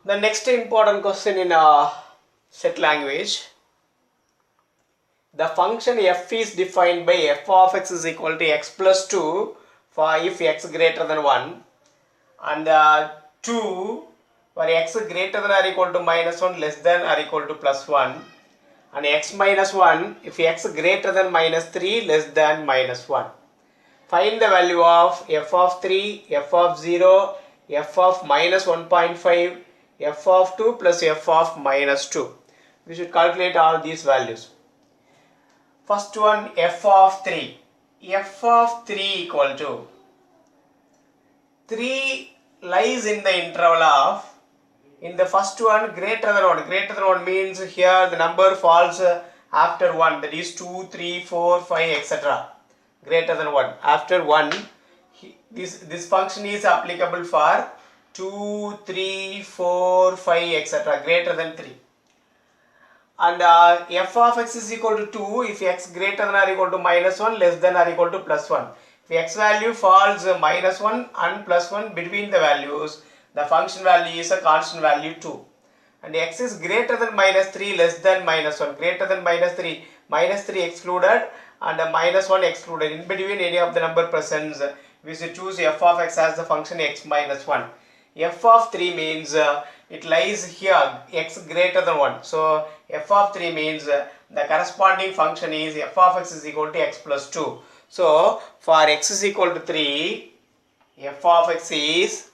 The next important question in set language. The function f is defined by f of x is equal to x plus 2 for if x greater than 1, and 2 for x greater than or equal to minus 1 less than or equal to plus 1, and x minus 1 if x greater than minus 3 less than minus 1. Find the value of f of 3, f of 0, f of minus 1.5, f of 2 plus f of minus 2. We should calculate all these values. First one, f of 3. F of 3 equal to 3 lies in the interval of, in the first one, greater than 1. Greater than 1 means here the number falls after 1, that is 2, 3, 4, 5, etc. Greater than 1. After 1, this function is applicable for 2, 3, 4, 5, etc. greater than 3. And f of x is equal to 2 if x greater than or equal to minus 1 less than or equal to plus 1. If x value falls minus 1 and plus 1 between the values, the function value is a constant value 2. And x is greater than minus 3 less than minus 1. Greater than minus 3 excluded and minus 1 excluded. In between any of the number present, we should choose f of x as the function x minus 1. F of 3 means it lies here, x greater than 1. So f of 3 means the corresponding function is f of x is equal to x plus 2. So for x is equal to 3, f of x is,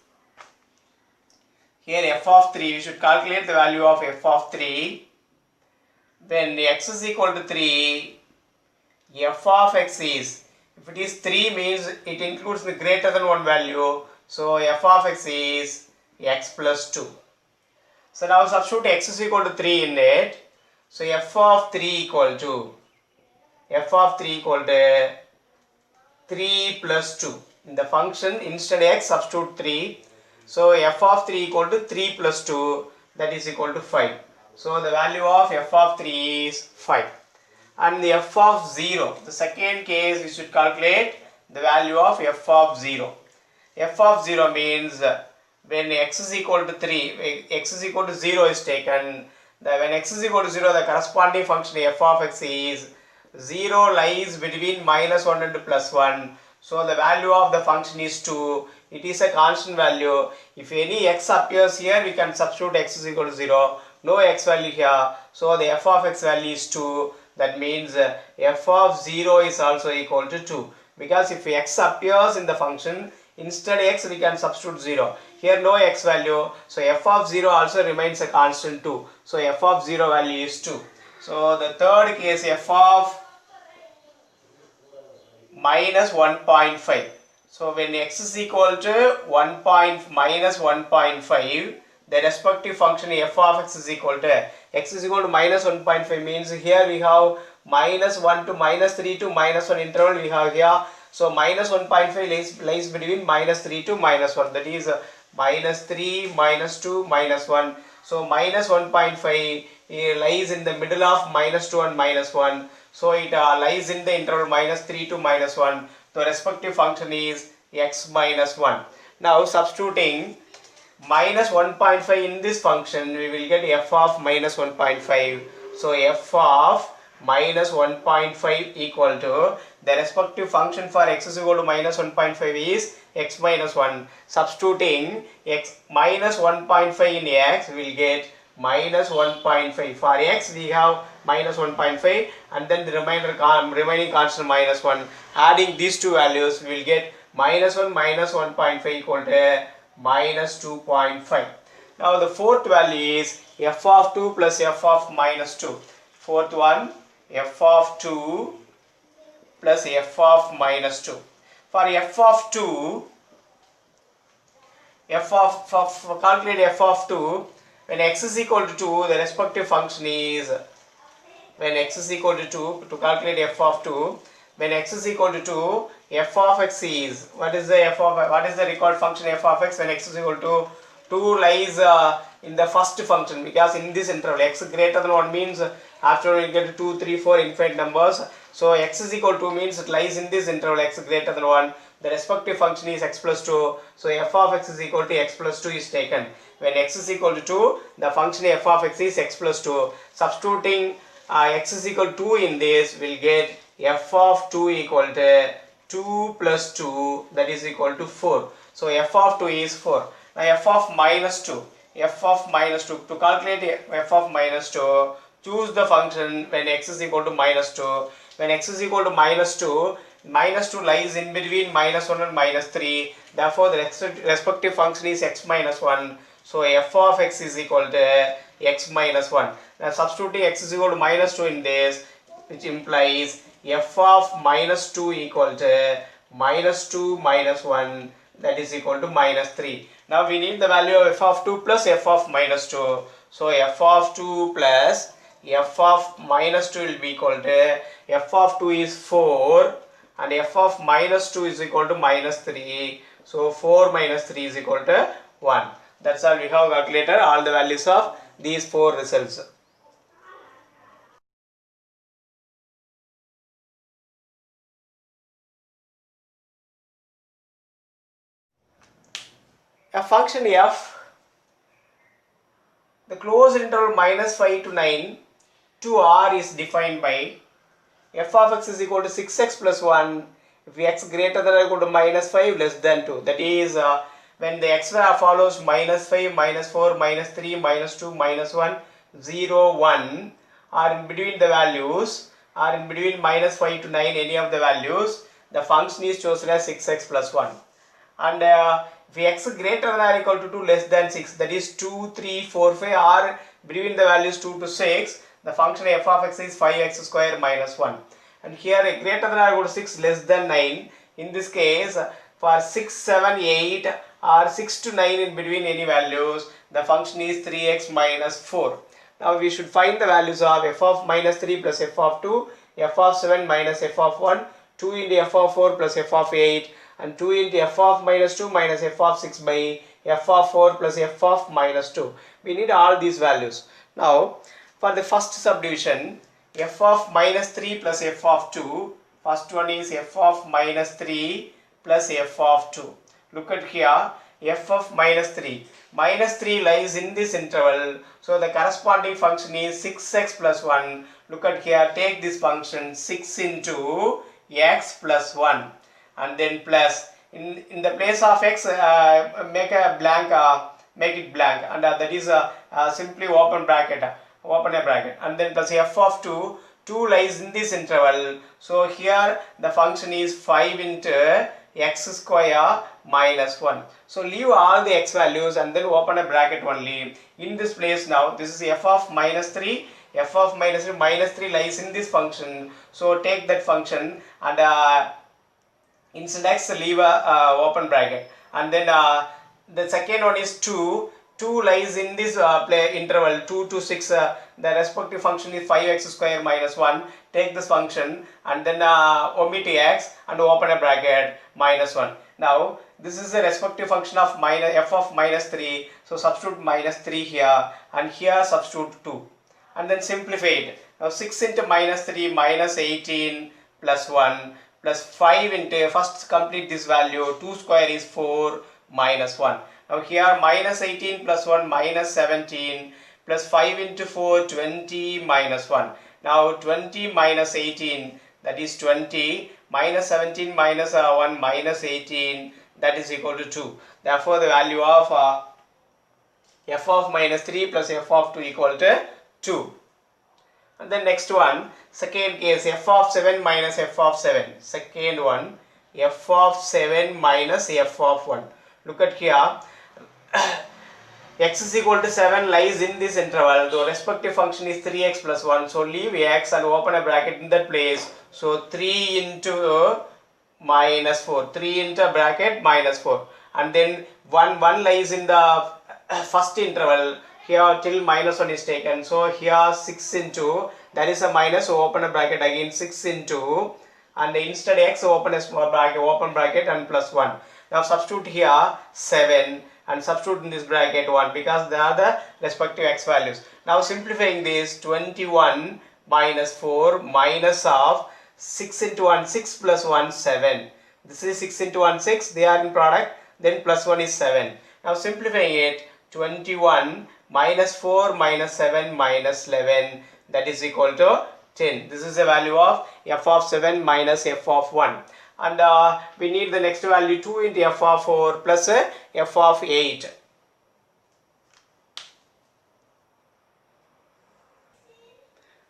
here f of 3, we should calculate the value of f of 3. When x is equal to 3, f of x is, if it is 3 means it includes the greater than 1 value. So f of x is x plus 2. So now substitute x is equal to 3 in it. So f of 3 equal to 3 plus 2. In the function instead x substitute 3. So f of 3 equal to 3 plus 2, that is equal to 5. So the value of f of 3 is 5. And the f of 0, the second case we should calculate the value of f of 0. F of 0 means when x is equal to 3, x is equal to 0 is taken. When x is equal to 0, the corresponding function f of x is 0 lies between minus 1 and plus 1. So the value of the function is 2. It is a constant value. If any x appears here, we can substitute x is equal to 0. No x value here. So the f of x value is 2. That means f of 0 is also equal to 2. Because if x appears in the function, instead x we can substitute 0. Here no x value. So f of 0 also remains a constant 2. So f of 0 value is 2. So the third case, f of minus 1.5. So when x is equal to minus 1.5, the respective function f of x is equal to minus 1.5 means here we have minus 1 to minus 3 to minus 1 interval we have here. So minus 1.5 lies between minus 3 to minus 1, that is minus 3, minus 2, minus 1. So minus 1.5 lies in the middle of minus 2 and minus 1. So it lies in the interval minus 3 to minus 1. The respective function is x minus 1. Now substituting minus 1.5 in this function, we will get f of minus 1.5. So f of minus 1.5 equal to the respective function for x is equal to minus 1.5 is x minus 1. Substituting x minus 1.5 in x, we will get minus 1.5. For x we have minus 1.5 and then the remaining constant minus 1. Adding these two values, we will get minus 1 minus 1.5 equal to minus 2.5. Now the fourth value is f of 2 plus f of minus 2. Fourth one, f of 2 plus f of minus 2. For f of 2, calculate f of 2, when x is equal to 2, the respective function is, when x is equal to 2, to calculate f of 2, when x is equal to 2, f of x is, what is the required function f of x when x is equal to 2 lies in the first function, because in this interval x greater than 1 means after we get 2, 3, 4 infinite numbers. So x is equal to means it lies in this interval x greater than 1. The respective function is x plus 2. So f of x is equal to x plus 2 is taken. when x is equal to 2, the function f of x is x plus 2. Substituting x is equal to 2 in this, we'll get f of 2 equal to 2 plus 2, that is equal to 4. So f of 2 is 4. Now f of minus 2. F of minus 2. To calculate f of minus 2, choose the function when x is equal to minus 2. When x is equal to minus 2 lies in between minus 1 and minus 3. Therefore, the respective function is x minus 1. So, f of x is equal to x minus 1. Now, substituting x is equal to minus 2 in this, which implies f of minus 2 equal to minus 2 minus 1, that is equal to minus 3. Now, we need the value of f of 2 plus f of minus 2. So, f of 2 plus f of minus 2 will be equal to f of 2 is 4 and f of minus 2 is equal to minus 3. So 4 minus 3 is equal to 1. That's all. We have calculated all the values of these 4 results. A function f, the closed interval minus 5 to 9 to r is defined by f of x is equal to 6x plus 1 if x greater than or equal to minus 5 less than 2. That is when the x follows minus 5, minus 4, minus 3, minus 2, minus 1, 0, 1 are in between the values, are in between minus 5 to 9 any of the values, the function is chosen as 6x plus 1. And if x greater than or equal to 2 less than 6, that is 2, 3, 4, 5 are between the values 2 to 6, the function f of x is 5x square minus 1. And here a greater than or equal to 6 less than 9, in this case for 6, 7, 8 or 6 to 9 in between any values, the function is 3x minus 4. Now we should find the values of f of minus 3 plus f of 2, f of 7 minus f of 1, 2 into f of 4 plus f of 8 and 2 into f of minus 2 minus f of 6 by f of 4 plus f of minus 2. We need all these values. Now for the first subdivision, f of minus 3 plus f of 2, first one is f of minus 3 plus f of 2. Look at here, f of minus 3. Minus 3 lies in this interval, so the corresponding function is 6x plus 1. Look at here, take this function 6 into x plus 1 and then plus, in the place of x make a blank, make it blank, and that is simply open a bracket and then plus f of 2. 2 lies in this interval, so here the function is 5 into x square minus 1. So leave all the x values and then open a bracket only. In this place now, this is f of minus 3. F of minus 3, minus 3 lies in this function. So take that function and instead x leave a open bracket. And then the second one is 2. 2 lies in this interval 2 to 6. The respective function is 5x square minus 1. Take this function and then omit x and open a bracket minus 1. Now this is the respective function of minus f of minus 3. So substitute minus 3 here and here substitute 2 and then simplify it. Now 6 into minus 3 minus 18 plus 1 plus 5 into, first complete this value, 2 square is 4 minus 1. Now here minus 18 plus 1 minus 17 plus 5 into 4 20 minus 1. Now 20 minus 18, that is 20, minus 17 minus 1 minus 18, that is equal to 2. Therefore the value of f of minus 3 plus f of 2 equal to 2. And then next one, second case, f of 7 minus f of 7. Second one, f of 7 minus f of 1. Look at here, x is equal to 7 lies in this interval. The respective function is 3x plus 1. So leave x and open a bracket in that place. So 3 into minus 4. 3 into bracket minus 4. And then 1 lies in the first interval. Here till minus 1 is taken. So here 6 into, that is a minus, so open a bracket again, 6 into, and instead x open a small bracket, open bracket and plus 1. Now substitute here 7 and substitute in this bracket 1 because they are the respective x values. Now simplifying this, 21 minus 4 minus of 6 into 1, 6 plus 1, 7. This is 6 into 1, 6, they are in product, then plus 1 is 7. Now simplifying it, 21 minus 4 minus 7 minus 11, that is equal to 10. This is the value of f of 7 minus f of 1. And we need the next value 2 into f of 4 plus f of 8.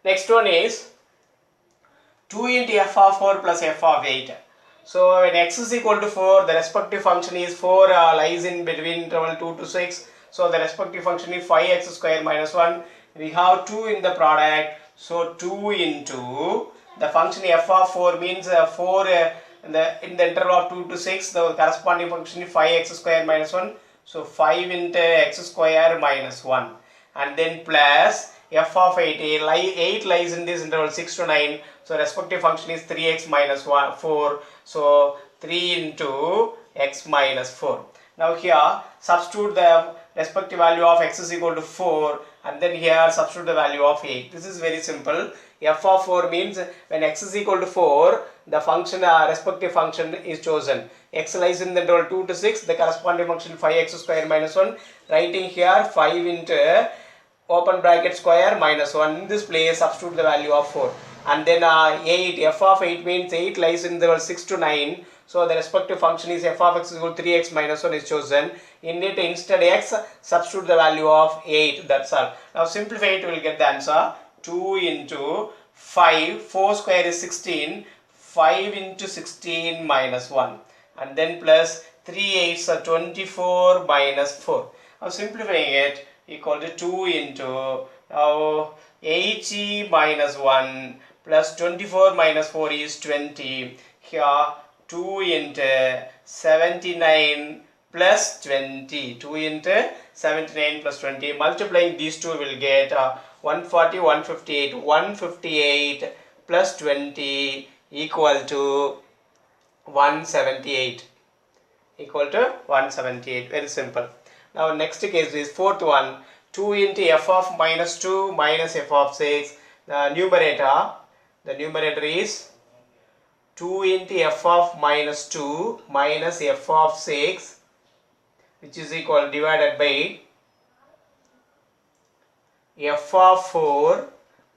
Next one is 2 into f of 4 plus f of 8. So when x is equal to 4, the respective function is 4 lies in between interval 2 to 6. So the respective function is 5x square minus 1. We have 2 in the product. So 2 into the function f of 4 means 4 in the interval of 2 to 6. The corresponding function is 5x square minus 1. So 5 into x square minus 1. And then plus f of 8, 8 lies in this interval 6 to 9. So respective function is 3x minus 4. So 3 into x minus 4. Now here substitute the respective value of x is equal to 4, and then here substitute the value of 8. This is very simple. F of 4 means when x is equal to 4, the function respective function is chosen. X lies in the interval 2 to 6, the corresponding function 5x square minus 1. Writing here 5 into open bracket square minus 1. In this place substitute the value of 4. And then 8, f of 8 means 8 lies in the 6 to 9. So the respective function is f of x is equal to 3x minus 1 is chosen. In it instead x, substitute the value of 8. That's all. Now simplify it, we will get the answer. 2 into 5, 4 square is 16. 5 into 16 minus 1. And then plus 3 8s are 24 minus 4. Now simplifying it, equal to 2 into now 80 minus 1 plus 24 minus 4 is 20. Here 2 into 79 plus 20. 2 into 79 plus 20. Multiplying these two will get 140, 158. 158 plus 20 equal to 178. Equal to 178. Very simple. Now next case is fourth one. 2 into f of minus 2 minus f of 6. The numerator is 2 into f of minus 2 minus f of 6, which is equal divided by f of 4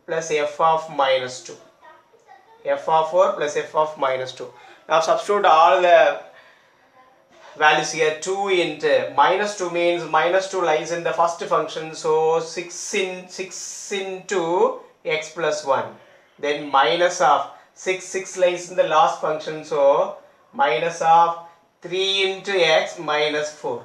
plus f of minus 2. F of 4 plus f of minus 2. Now substitute all the values here. 2 into minus 2 means minus 2 lies in the first function, so 6 into x plus 1. Then minus of 6 lies in the last function, so minus of 3 into x minus 4.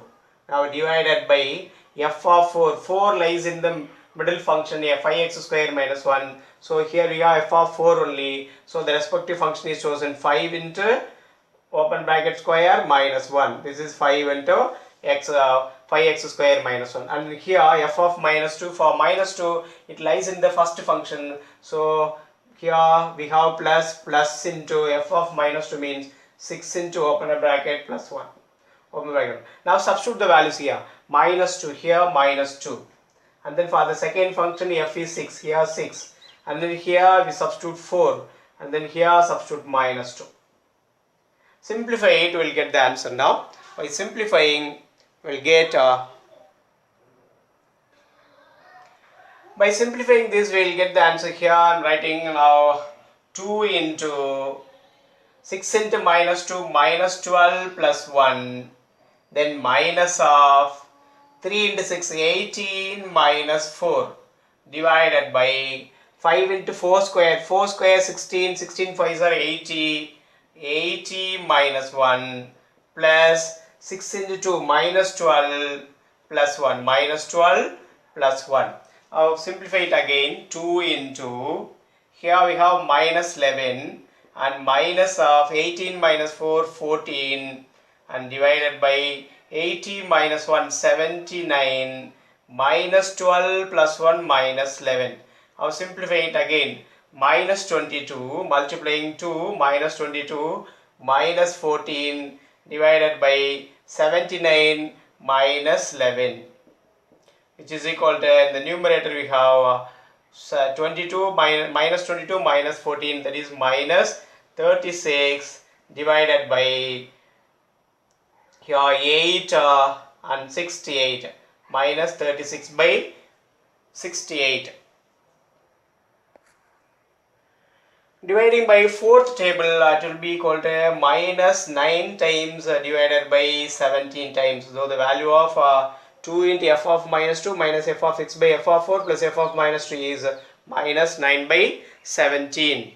Now divided by f of 4 lies in the middle function, 5x square minus 1. So here we have f of 4 only, so the respective function is chosen. 5 into open bracket square minus 1. This is 5 into x 5x square minus 1. And here f of minus 2, for minus 2 it lies in the first function, so here we have plus into f of minus 2 means 6 into open bracket plus 1. Open bracket. Now substitute the values here. Minus 2 here, minus 2. And then for the second function f is 6, here 6. And then here we substitute 4. And then here substitute minus 2. Simplify it, we will get the answer now. By simplifying, we will get by simplifying this, we will get the answer here. I am writing now 2 into 6 into minus 2 minus 12 plus 1. Then minus of 3 into 6 18 minus 4 divided by 5 into 4 square. 4 square 16. 16 5s are 80. 80 minus 1 plus 6 into 2 minus 12 plus 1. Minus 12 plus 1. Now simplify it again. 2 into, here we have minus 11 and minus of 18 minus 4 14 and divided by 80 minus 1 79 minus 12 plus 1 minus 11. Now simplify it again. Minus 22 multiplying 2 minus 22 minus 14 divided by 79 minus 11, which is equal to, in the numerator we have 22 minus 22 minus 14, that is minus 36 divided by here 8 and 68. minus 36 by 68. Dividing by fourth table, it will be equal to minus 9 times divided by 17 times. So the value of 2 into f of minus 2 minus f of x by f of 4 plus f of minus 3 is minus 9 by 17.